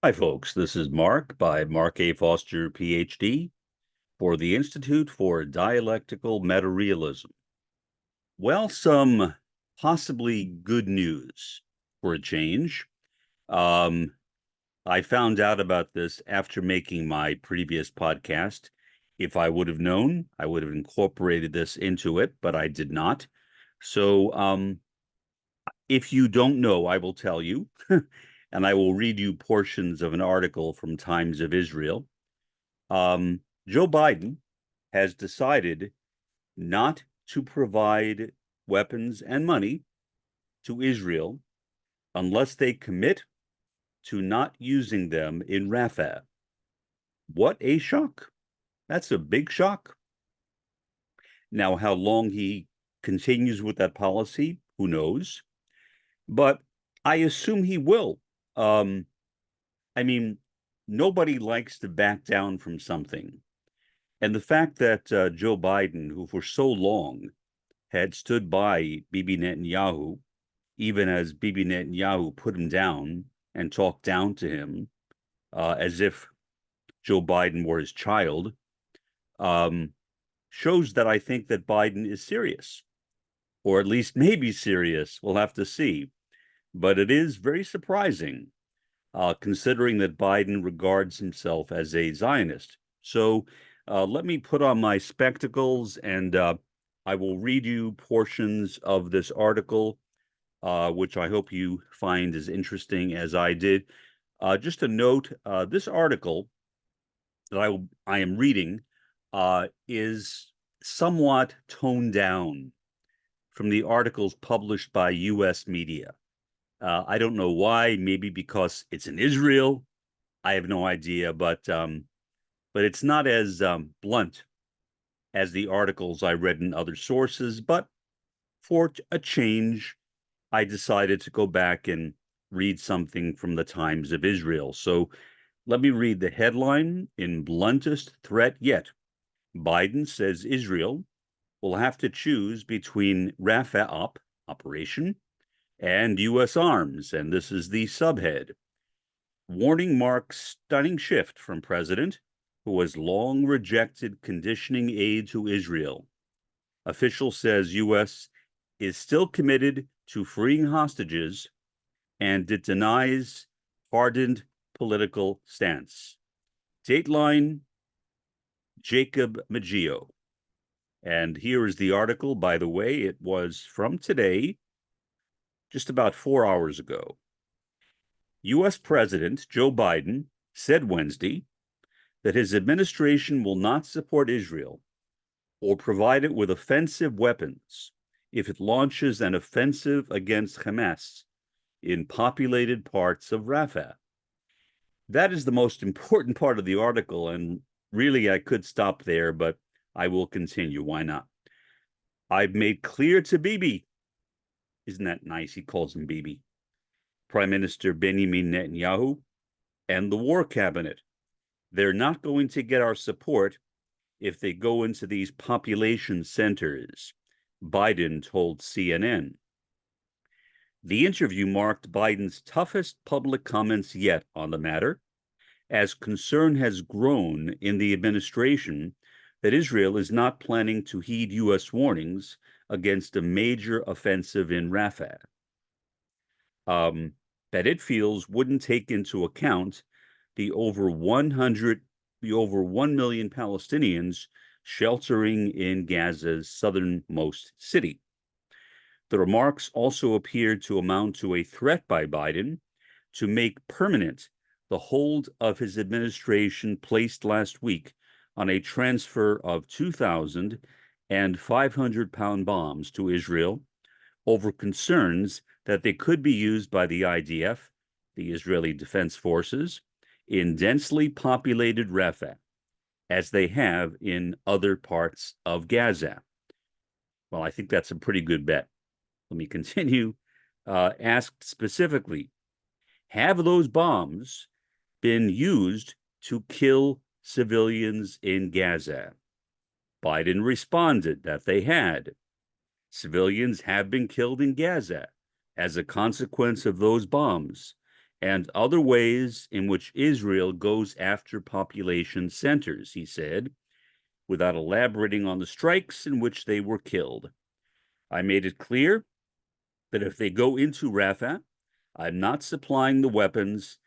Hi, folks. This is Mark by Mark A. Foster, Ph.D., for the Institute for Dialectical Meta-Realism. Well, some possibly good news for a change. Um, I found out about this after making my previous podcast. If I would have known, I would have incorporated this into it, but I did not. So, if you don't know, I will tell you, and I will read you portions of an article from Times of Israel. Joe Biden has decided not to provide weapons and money to Israel unless they commit to not using them in Rafah. What a shock! That's a big shock. Now, how long he continues with that policy, who knows? But I assume he will. Um, I mean, nobody likes to back down from something. And the fact that Joe Biden, who for so long had stood by Bibi Netanyahu, even as Bibi Netanyahu put him down and talked down to him as if Joe Biden were his child, um, shows that I think that Biden is serious, or at least maybe serious. We'll have to see. But it is very surprising, considering that Biden regards himself as a Zionist. So let me put on my spectacles and I will read you portions of this article, which I hope you find as interesting as I did. Just a note, this article that I am reading is somewhat toned down from the articles published by U.S. media. I don't know why, maybe because it's in Israel. I have no idea, but it's not as blunt as the articles I read in other sources. But for a change, I decided to go back and read something from the Times of Israel. So let me read the headline: In bluntest threat yet, Biden says Israel will have to choose between Rafah operation and U.S. arms. And this is the subhead. Warning marks stunning shift from president who has long rejected conditioning aid to Israel. Official says U.S. is still committed to freeing hostages and it denies hardened political stance. Dateline, Jacob Maggio. And here is the article. By the way, it was from today, just about 4 hours ago. U.S. President Joe Biden said Wednesday that his administration will not support Israel or provide it with offensive weapons if it launches an offensive against Hamas in populated parts of Rafah. That is the most important part of the article, and really I could stop there, but I will continue. Why not? I've made clear to Bibi, isn't that nice? He calls him Bibi, Prime Minister Benjamin Netanyahu, and the war cabinet. They're not going to get our support if they go into these population centers, Biden told CNN. The interview marked Biden's toughest public comments yet on the matter, as concern has grown in the administration that Israel is not planning to heed U.S. warnings against a major offensive in Rafah. That it feels wouldn't take into account the over 1 million Palestinians sheltering in Gaza's southernmost city. The remarks also appeared to amount to a threat by Biden to make permanent the hold of his administration placed last week on a transfer of 2,000 and 500-pound bombs to Israel over concerns that they could be used by the IDF, the Israeli Defense Forces, in densely populated Rafah, as they have in other parts of Gaza. Well, I think that's a pretty good bet. Let me continue. Asked specifically, have those bombs been used to kill civilians in Gaza? Biden responded that they had. Civilians have been killed in Gaza as a consequence of those bombs, and other ways in which Israel goes after population centers, he said, without elaborating on the strikes in which they were killed. I made it clear that if they go into Rafah, I'm not supplying the weapons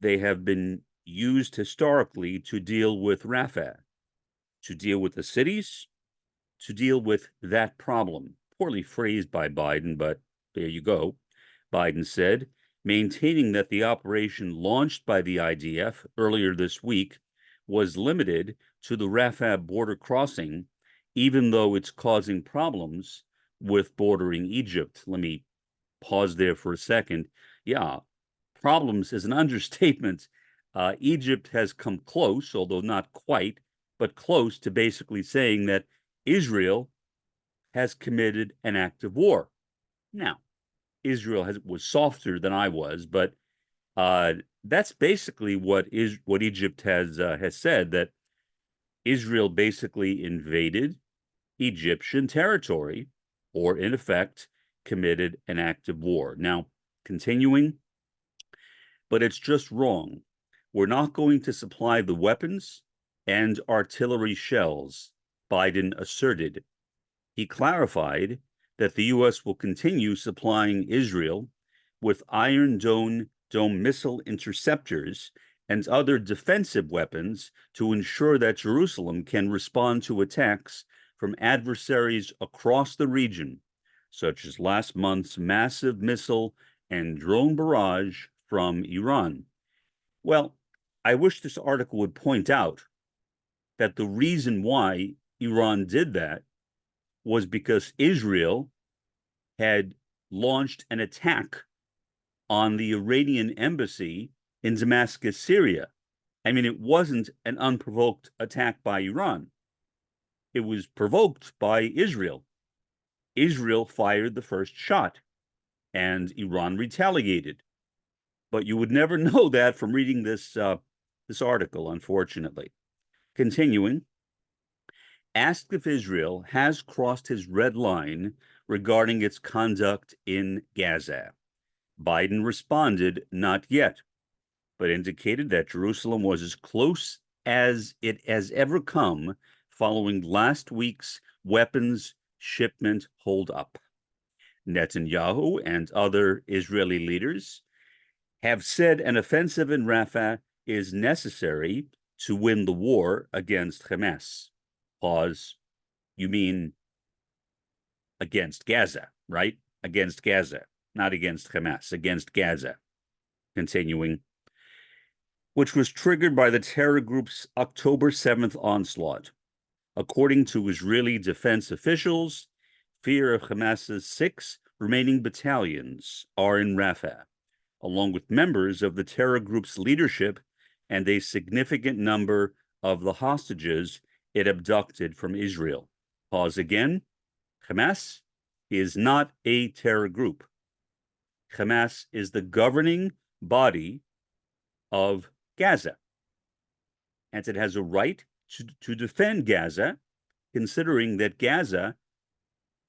they have been used historically to deal with Rafah, to deal with the cities, to deal with that problem. Poorly phrased by Biden, but there you go. Biden said, maintaining that the operation launched by the IDF earlier this week was limited to the Rafah border crossing, even though it's causing problems with bordering Egypt. Let me pause there for a second. Yeah, problems is an understatement. Egypt has come close, although not quite, but close to basically saying that Israel has committed an act of war. Now, Israel was softer than I was, but that's basically what Egypt has said, that Israel basically invaded Egyptian territory, or in effect committed an act of war. Now, continuing, but it's just wrong. We're not going to supply the weapons and artillery shells, Biden asserted. He clarified that the U.S. will continue supplying Israel with Iron Dome missile interceptors and other defensive weapons to ensure that Jerusalem can respond to attacks from adversaries across the region, such as last month's massive missile and drone barrage from Iran. Well, I wish this article would point out that the reason why Iran did that was because Israel had launched an attack on the Iranian embassy in Damascus, Syria. I mean, it wasn't an unprovoked attack by Iran. It was provoked by Israel. Israel fired the first shot, and Iran retaliated. But you would never know that from reading this article, unfortunately. Continuing, asked if Israel has crossed his red line regarding its conduct in Gaza. Biden responded, not yet, but indicated that Jerusalem was as close as it has ever come following last week's weapons shipment holdup. Netanyahu and other Israeli leaders have said an offensive in Rafah is necessary to win the war against Hamas. Pause. You mean against Gaza, right? Against Gaza, not against Hamas, against Gaza. Continuing, which was triggered by the terror group's October 7th onslaught. According to Israeli defense officials, fear of Hamas's 6 remaining battalions are in Rafah, along with members of the terror group's leadership and a significant number of the hostages it abducted from Israel. Pause again. Hamas is not a terror group. Hamas is the governing body of Gaza, and it has a right to defend Gaza, considering that Gaza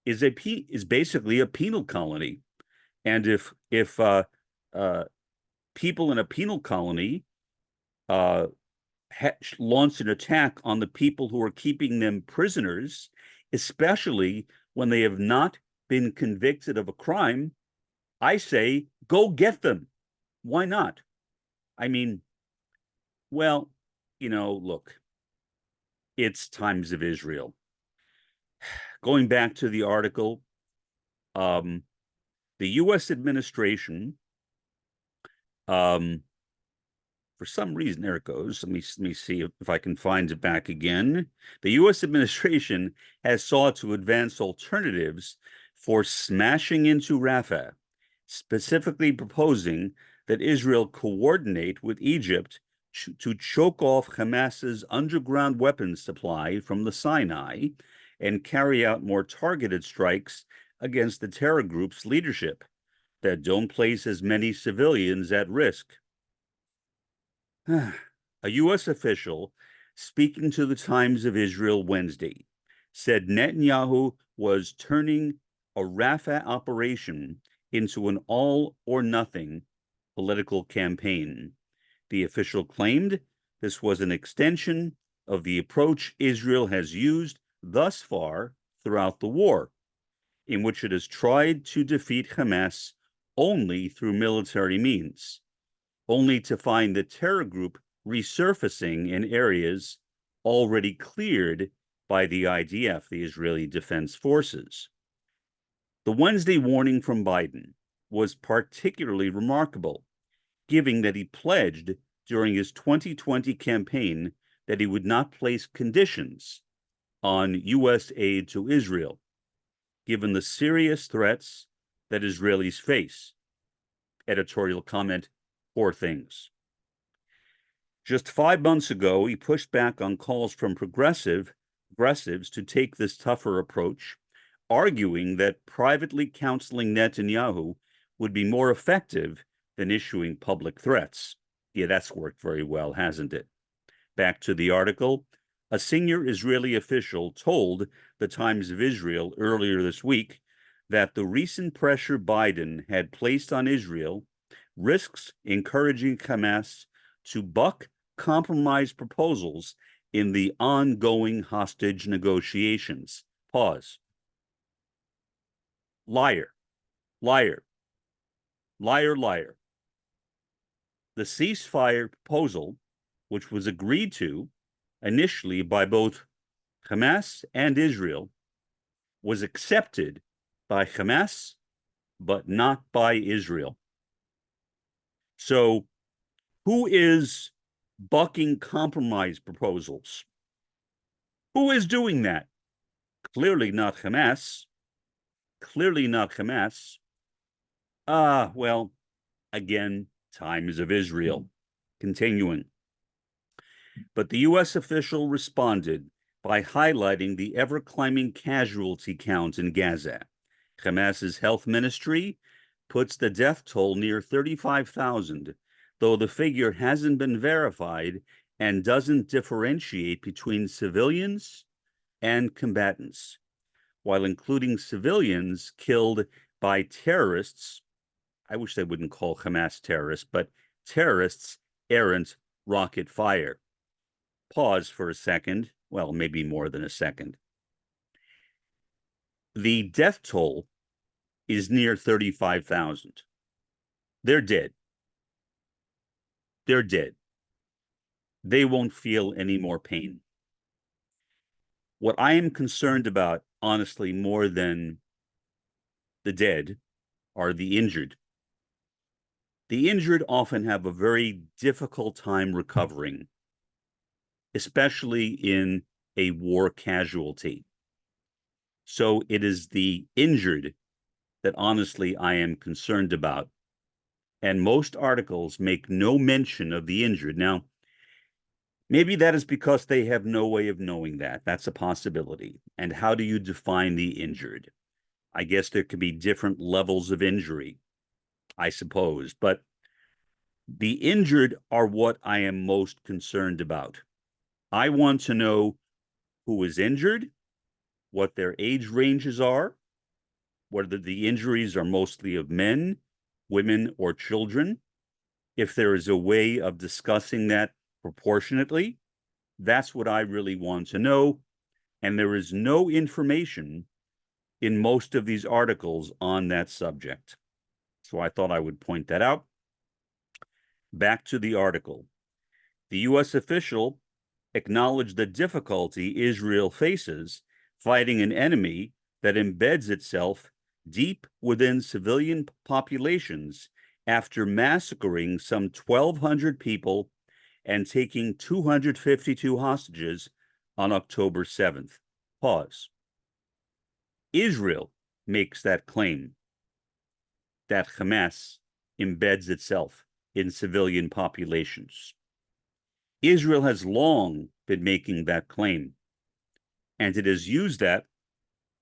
is basically a penal colony, and if people in a penal colony launch an attack on the people who are keeping them prisoners, especially when they have not been convicted of a crime, I say, go get them. Why not? I mean, well, look, it's Times of Israel. Going back to the article, the U.S. administration, for some reason, there it goes. Let me see if I can find it back again. The U.S. administration has sought to advance alternatives for smashing into Rafah, specifically proposing that Israel coordinate with Egypt to choke off Hamas's underground weapons supply from the Sinai and carry out more targeted strikes against the terror group's leadership that don't place as many civilians at risk. A U.S. official speaking to the Times of Israel Wednesday said Netanyahu was turning a Rafah operation into an all-or-nothing political campaign. The official claimed this was an extension of the approach Israel has used thus far throughout the war, in which it has tried to defeat Hamas only through military means, only to find the terror group resurfacing in areas already cleared by the IDF, the Israeli Defense Forces. The Wednesday warning from Biden was particularly remarkable, given that he pledged during his 2020 campaign that he would not place conditions on U.S. aid to Israel, given the serious threats that Israelis face. Editorial comment, poor things. Just 5 months ago, he pushed back on calls from progressives to take this tougher approach, arguing that privately counseling Netanyahu would be more effective than issuing public threats. Yeah, that's worked very well, hasn't it? Back to the article. A senior Israeli official told the Times of Israel earlier this week that the recent pressure Biden had placed on Israel risks encouraging Hamas to buck compromise proposals in the ongoing hostage negotiations. Pause. Liar, liar, liar, liar. The ceasefire proposal, which was agreed to initially by both Hamas and Israel, was accepted by Hamas, but not by Israel. So, who is bucking compromise proposals? Who is doing that? Clearly not Hamas. Clearly not Hamas. Well, again, Times of Israel. Continuing. But the U.S. official responded by highlighting the ever-climbing casualty count in Gaza. Hamas's health ministry puts the death toll near 35,000, though the figure hasn't been verified and doesn't differentiate between civilians and combatants, while including civilians killed by terrorists. I wish they wouldn't call Hamas terrorists, but terrorists' errant rocket fire. Pause for a second, well, maybe more than a second. The death toll is near 35,000. They're dead. They're dead. They won't feel any more pain. What I am concerned about, honestly, more than the dead, are the injured. The injured often have a very difficult time recovering, especially in a war casualty. So it is the injured that honestly I am concerned about. And most articles make no mention of the injured. Now, maybe that is because they have no way of knowing that. That's a possibility. And how do you define the injured? I guess there could be different levels of injury, I suppose. But the injured are what I am most concerned about. I want to know who is injured, what their age ranges are, whether the injuries are mostly of men, women, or children. If there is a way of discussing that proportionately, that's what I really want to know. And there is no information in most of these articles on that subject. So I thought I would point that out. Back to the article. The U.S. official acknowledged the difficulty Israel faces fighting an enemy that embeds itself deep within civilian populations after massacring some 1,200 people and taking 252 hostages on October 7th. Pause. Israel makes that claim that Hamas embeds itself in civilian populations. Israel has long been making that claim, and it has used that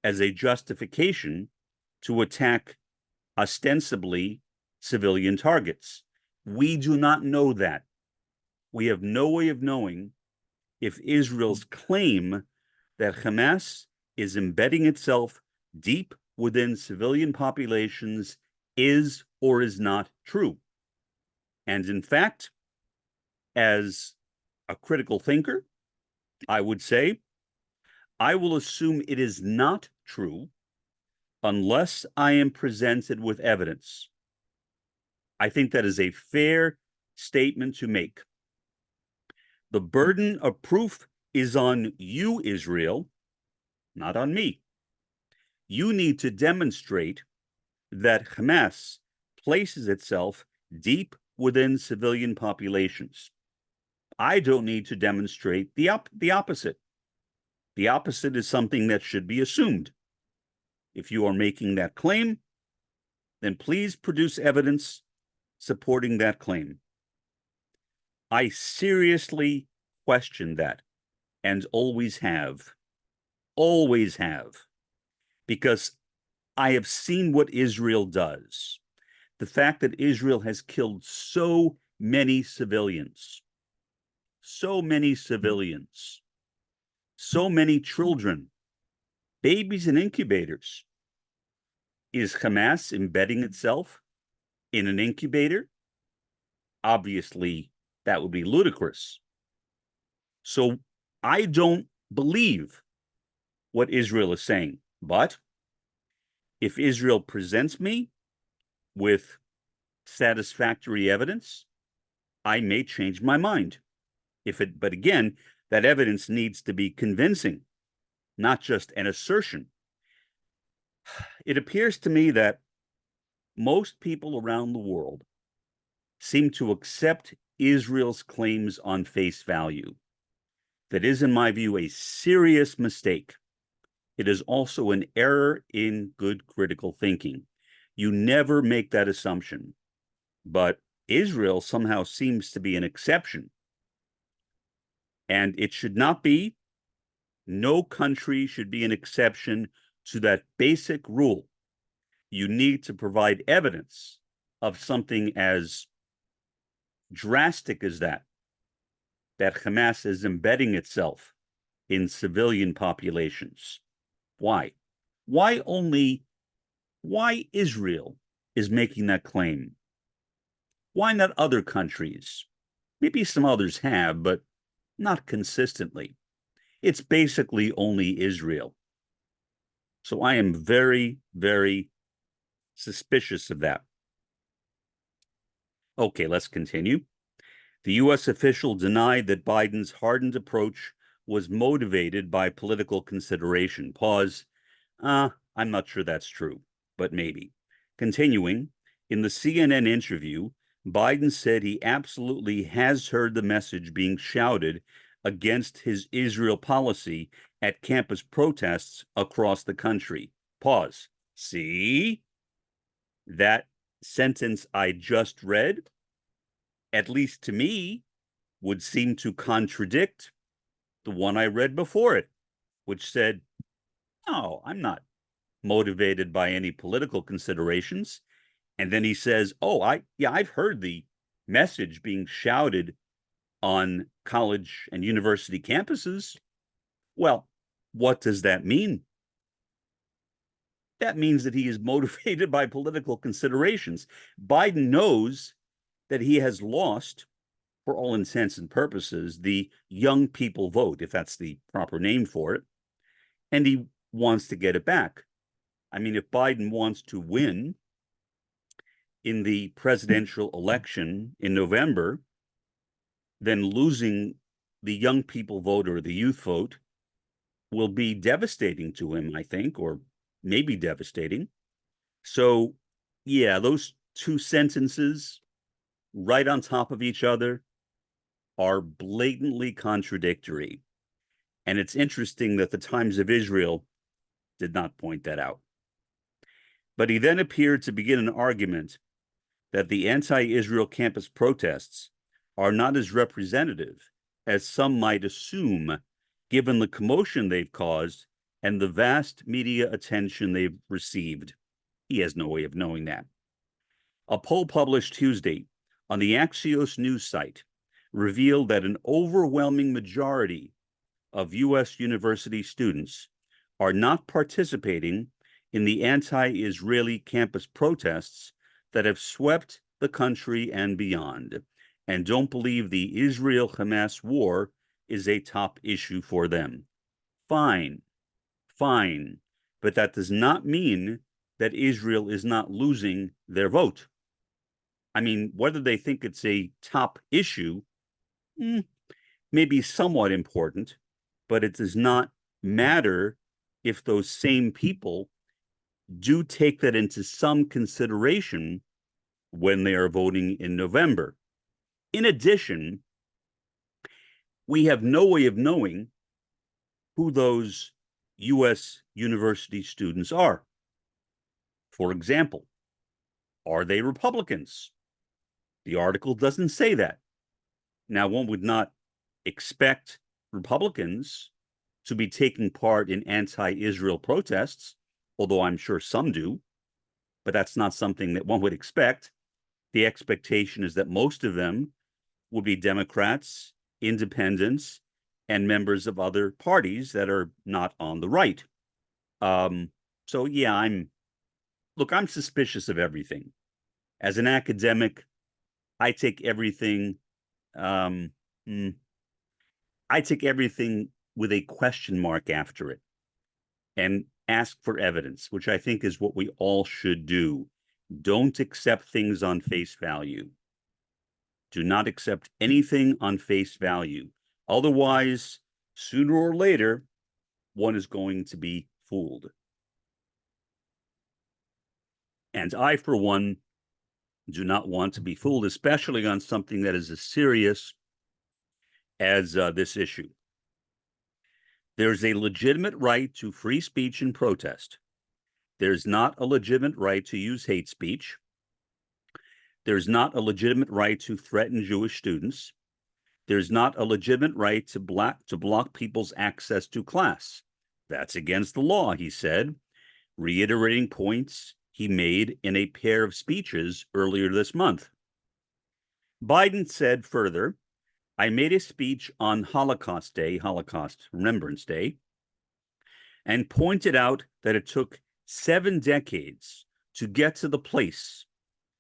as a justification to attack ostensibly civilian targets. We do not know that. We have no way of knowing if Israel's claim that Hamas is embedding itself deep within civilian populations is or is not true. And in fact, as a critical thinker, I would say I will assume it is not true unless I am presented with evidence. I think that is a fair statement to make. The burden of proof is on you, Israel, not on me. You need to demonstrate that Hamas places itself deep within civilian populations. I don't need to demonstrate the opposite. The opposite is something that should be assumed. If you are making that claim, then please produce evidence supporting that claim. I seriously question that, and always have, because I have seen what Israel does. The fact that Israel has killed so many civilians, so many children, babies in incubators. Is Hamas embedding itself in an incubator? Obviously, that would be ludicrous. So I don't believe what Israel is saying. But if Israel presents me with satisfactory evidence, I may change my mind. But again, that evidence needs to be convincing, not just an assertion. It appears to me that most people around the world seem to accept Israel's claims on face value. That is, in my view, a serious mistake. It is also an error in good critical thinking. You never make that assumption. But Israel somehow seems to be an exception. And it should not be. No country should be an exception to that basic rule. You need to provide evidence of something as drastic as that Hamas is embedding itself in civilian populations. Why? Why Israel is making that claim? Why not other countries? Maybe some others have, but not consistently. It's basically only Israel. So I am very, very suspicious of that. Okay, let's continue. The U.S. official denied that Biden's hardened approach was motivated by political consideration. Pause. I'm not sure that's true, but maybe. Continuing, in the CNN interview, Biden said he absolutely has heard the message being shouted against his Israel policy at campus protests across the country. Pause. See? That sentence I just read, at least to me, would seem to contradict the one I read before it, which said, no, I'm not motivated by any political considerations. And then he says, oh, I've heard the message being shouted on college and university campuses. Well, what does that mean? That means that he is motivated by political considerations. Biden knows that he has lost, for all intents and purposes, the young people vote, if that's the proper name for it, and he wants to get it back. I mean, if Biden wants to win in the presidential election in November, then losing the young people vote or the youth vote will be devastating to him, I think, or maybe devastating. So, yeah, those two sentences right on top of each other are blatantly contradictory. And it's interesting that the Times of Israel did not point that out. But he then appeared to begin an argument that the anti-Israel campus protests are not as representative as some might assume, given the commotion they've caused and the vast media attention they've received. He has no way of knowing that. A poll published Tuesday on the Axios news site revealed that an overwhelming majority of U.S. university students are not participating in the anti-Israeli campus protests that have swept the country and beyond, and don't believe the Israel-Hamas war is a top issue for them. Fine, fine, but that does not mean that Israel is not losing their vote. I mean, whether they think it's a top issue, may be somewhat important, but it does not matter if those same people do take that into some consideration when they are voting in November. In addition, we have no way of knowing who those U.S. university students are. For example, are they Republicans? The article doesn't say that. Now, one would not expect Republicans to be taking part in anti-Israel protests, although I'm sure some do, but that's not something that one would expect. The expectation is that most of them would be Democrats, independents, and members of other parties that are not on the right. So yeah, I'm suspicious of everything. As an academic, I take everything I take everything with a question mark after it and ask for evidence, which I think is what we all should do. Don't accept things on face value. Do not accept anything on face value. Otherwise, sooner or later, one is going to be fooled. And I, for one, do not want to be fooled, especially on something that is as serious as this issue. There's a legitimate right to free speech and protest. There's not a legitimate right to use hate speech. There's not a legitimate right to threaten Jewish students. There's not a legitimate right to block people's access to class. That's against the law, he said, reiterating points he made in a pair of speeches earlier this month. Biden said further, I made a speech on Holocaust Day, Holocaust Remembrance Day, and pointed out that it took 7 decades to get to the place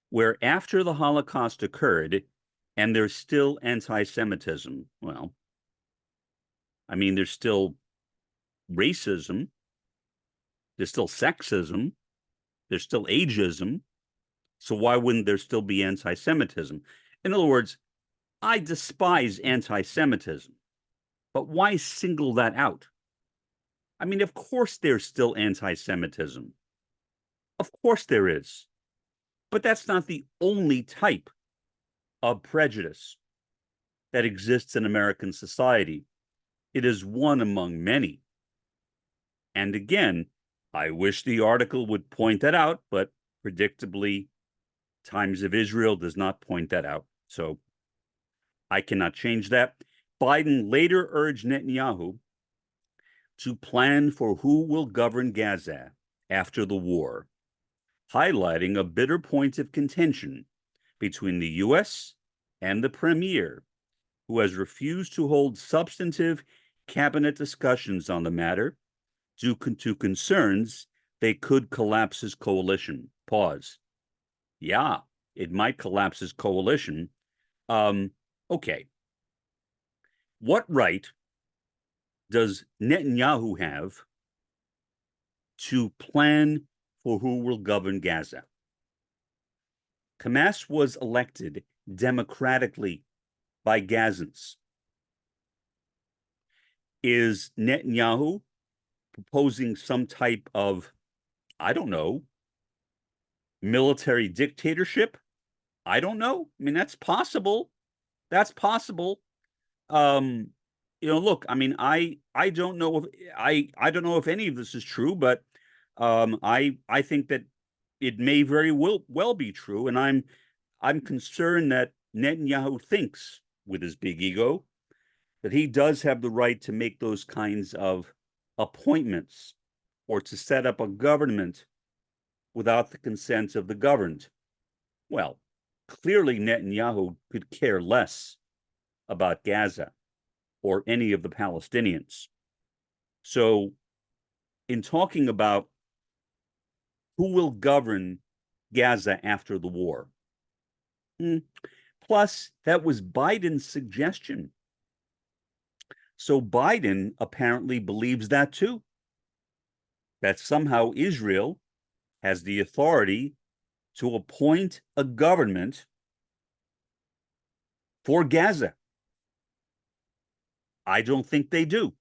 where after the Holocaust occurred, and there's still anti-Semitism. Well, I mean, there's still racism, there's still sexism, there's still ageism. So why wouldn't there still be anti-Semitism? In other words, I despise anti-Semitism, but why single that out? I mean, of course there's still anti-Semitism. Of course there is. But that's not the only type of prejudice that exists in American society. It is one among many. And again, I wish the article would point that out, but predictably, Times of Israel does not point that out. So I cannot change that. Biden later urged Netanyahu to plan for who will govern Gaza after the war, highlighting a bitter point of contention between the U.S. and the premier, who has refused to hold substantive cabinet discussions on the matter due to concerns they could collapse his coalition. Pause. Yeah, it might collapse his coalition. Okay. What right does Netanyahu have to plan for who will govern Gaza? Hamas was elected democratically by Gazans. Is Netanyahu proposing some type of, I don't know, military dictatorship? I don't know. I mean, that's possible. That's possible. Look, I mean, I don't know if I don't know if any of this is true, but I think that it may very well be true, and I'm concerned that Netanyahu thinks, with his big ego, that he does have the right to make those kinds of appointments or to set up a government without the consent of the governed. Well, clearly Netanyahu could care less about Gaza or any of the Palestinians. So, in talking about who will govern Gaza after the war, Plus, that was Biden's suggestion. So Biden apparently believes that too, that somehow Israel has the authority to appoint a government for Gaza. I don't think they do.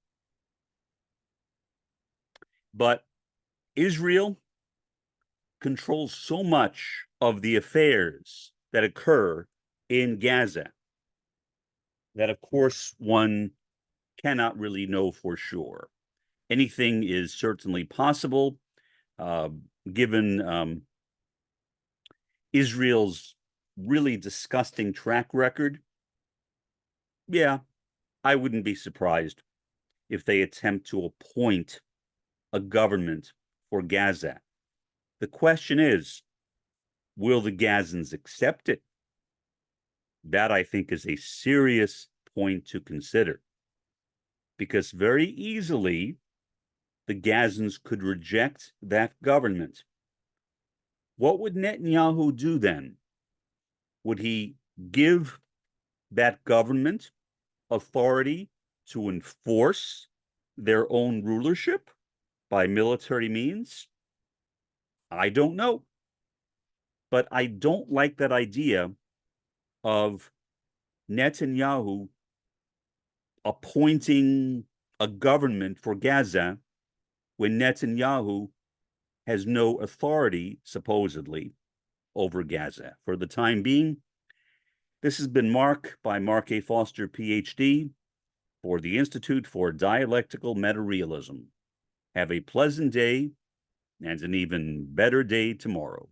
But Israel controls so much of the affairs that occur in Gaza that, of course, one cannot really know for sure. Anything is certainly possible, uh, given Israel's really disgusting track record. Yeah, I wouldn't be surprised if they attempt to appoint a government for Gaza. The question is, will the Gazans accept it? That, I think, is a serious point to consider, because very easily the Gazans could reject that government. What would Netanyahu do then? Would he give that government authority to enforce their own rulership by military means? I don't know. But I don't like that idea of Netanyahu appointing a government for Gaza when Netanyahu has no authority, supposedly, over Gaza. For the time being, this has been Mark by Mark A. Foster, Ph.D., for the Institute for Dialectical Metarealism. Have a pleasant day and an even better day tomorrow.